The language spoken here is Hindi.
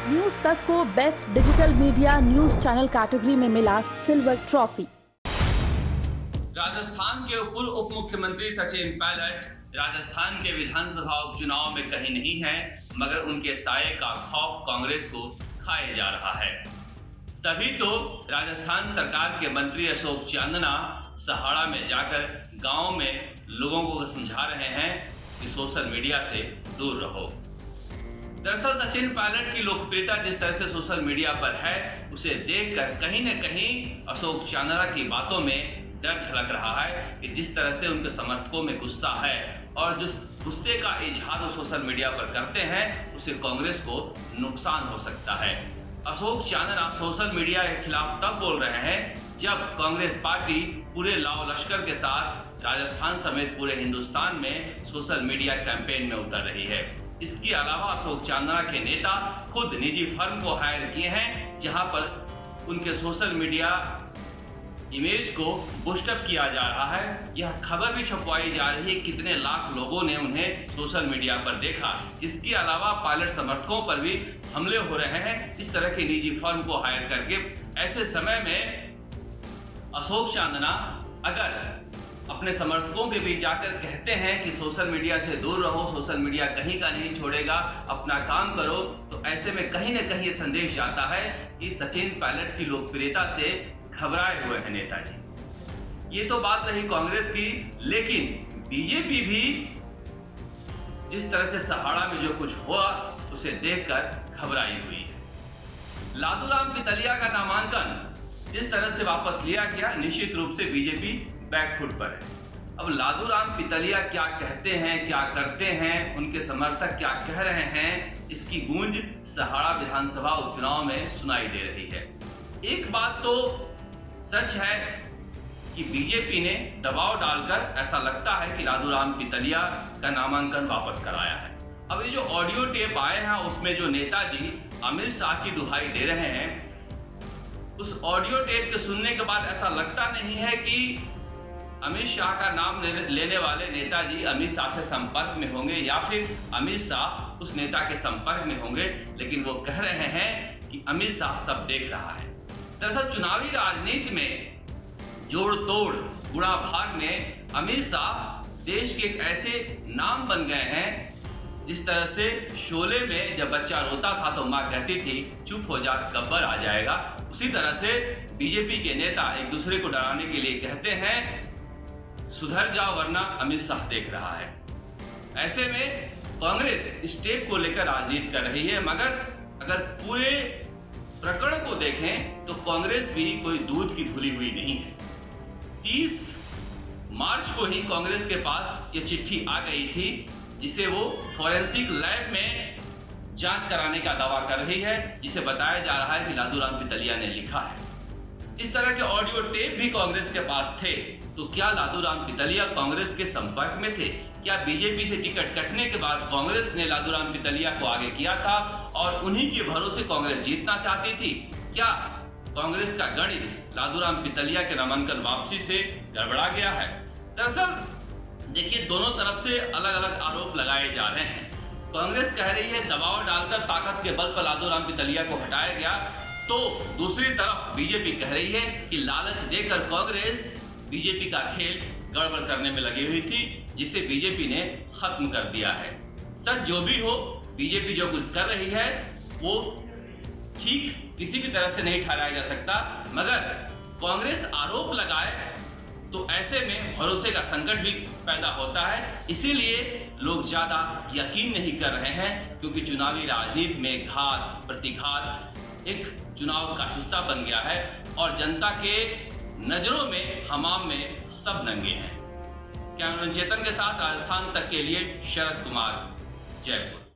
न्यूज तक को best digital media news channel category में मिला सिल्वर ट्रॉफी। राजस्थान के पूर्व उप मुख्यमंत्री सचिन पायलट राजस्थान के विधानसभा उपचुनाव में कहीं नहीं है, मगर उनके साये का खौफ कांग्रेस को खाए जा रहा है। तभी तो राजस्थान सरकार के मंत्री अशोक चांदना सहाड़ा में जाकर गांव में लोगों को समझा रहे हैं कि सोशल मीडिया से दूर रहो। दरअसल सचिन पायलट की लोकप्रियता जिस तरह से सोशल मीडिया पर है, उसे देखकर कहीं न कहीं अशोक चांदना की बातों में डर झलक रहा है कि जिस तरह से उनके समर्थकों में गुस्सा है और जिस गुस्से का इजहार वो सोशल मीडिया पर करते हैं, उससे कांग्रेस को नुकसान हो सकता है। अशोक चांदना सोशल मीडिया के खिलाफ तब बोल रहे हैं जब कांग्रेस पार्टी पूरे लाव लश्कर के साथ राजस्थान समेत पूरे हिंदुस्तान में सोशल मीडिया कैंपेन में उतर रही है। इसके अलावा अशोक चांदना के नेता खुद निजी फर्म को हायर किए हैं, जहां पर उनके सोशल मीडिया इमेज को बूस्टअप किया जा रहा है। यह खबर भी छपवाई जा रही है कितने लाख लोगों ने उन्हें सोशल मीडिया पर देखा। इसके अलावा पायलट समर्थकों पर भी हमले हो रहे हैं इस तरह के निजी फर्म को हायर करके। ऐसे समय में अशोक चांदना अगर अपने समर्थकों के बीच जाकर कहते हैं कि सोशल मीडिया से दूर रहो, सोशल मीडिया कहीं का नहीं छोड़ेगा, अपना काम करो, तो ऐसे में कहीं न कहीं ये संदेश जाता है कि सचिन पायलट की लोकप्रियता से घबराए हुए हैं नेताजी। ये तो बात रही कांग्रेस की, लेकिन बीजेपी भी जिस तरह से सहाड़ा में जो कुछ हुआ उसे देखकर घबराई हुई है। लादूराम पितलिया का नामांकन जिस तरह से वापस लिया गया, निश्चित रूप से बीजेपी बैकफुट पर है। अब लादूराम पितलिया क्या कहते हैं, क्या करते हैं, उनके समर्थक क्या कह रहे हैं, इसकी गूंज सहाड़ा विधानसभा उपचुनाव में सुनाई दे रही है। एक बात तो सच है कि बीजेपी ने दबाव डालकर ऐसा लगता है कि लादूराम पितलिया का नामांकन वापस कराया है। अब ये जो ऑडियो टेप आए हैं उसमें जो नेताजी अमित शाह की दुहाई दे रहे हैं, उस ऑडियो टेप के सुनने के बाद ऐसा लगता नहीं है कि अमित शाह का नाम लेने वाले नेताजी अमित शाह से संपर्क में होंगे या फिर अमित शाह उस नेता के संपर्क में होंगे, लेकिन वो कह रहे हैं कि अमित शाह सब देख रहा है। दरअसल चुनावी राजनीति में जोड़ तोड़ गुणा भाग में अमित शाह देश के एक ऐसे नाम बन गए हैं। जिस तरह से शोले में जब बच्चा रोता था तो माँ कहती थी चुप हो जा गब्बर आ जाएगा, उसी तरह से बीजेपी के नेता एक दूसरे को डराने के लिए कहते हैं सुधर जाओ वरना अमित शाह देख रहा है। ऐसे में कांग्रेस इस टेप को लेकर राजनीति कर रही है, मगर अगर पूरे प्रकरण को देखें तो कांग्रेस भी कोई दूध की धुली हुई नहीं है। 30 मार्च को ही कांग्रेस के पास ये चिट्ठी आ गई थी, जिसे वो फॉरेंसिक लैब में जांच कराने का दावा कर रही है, जिसे बताया जा रहा है कि लादूराम पितलिया ने लिखा है। इस तरह के ऑडियो टेप भी कांग्रेस के पास थे, तो क्या लादूराम पितलिया कांग्रेस के संपर्क में थे? क्या बीजेपी से टिकट कटने के बाद कांग्रेस ने लादूराम पितलिया को आगे किया था और उन्हीं के भरोसे कांग्रेस जीतना चाहती थी? क्या कांग्रेस का गणित लादूराम पितलिया के नामांकन वापसी से गड़बड़ा गया है? दरअसल देखिए, दोनों तरफ से अलग अलग आरोप लगाए जा रहे हैं। कांग्रेस कह रही है दबाव डालकर ताकत के बल पर लादूराम पितलिया को हटाया गया, तो दूसरी तरफ बीजेपी कह रही है कि लालच देकर कांग्रेस बीजेपी का खेल गड़बड़ करने में लगी हुई थी, जिसे बीजेपी ने खत्म कर दिया है। सच जो भी हो, बीजेपी जो कुछ कर रही है वो ठीक किसी भी तरह से नहीं ठहराया जा सकता, मगर कांग्रेस आरोप लगाए तो ऐसे में भरोसे का संकट भी पैदा होता है। इसीलिए लोग ज्यादा यकीन नहीं कर रहे हैं, क्योंकि चुनावी राजनीति में घात प्रतिघात एक चुनाव का हिस्सा बन गया है और जनता के नजरों में हमाम में सब नंगे हैं। कैमरामैन चेतन के साथ राजस्थान तक के लिए शरद कुमार, जयपुर।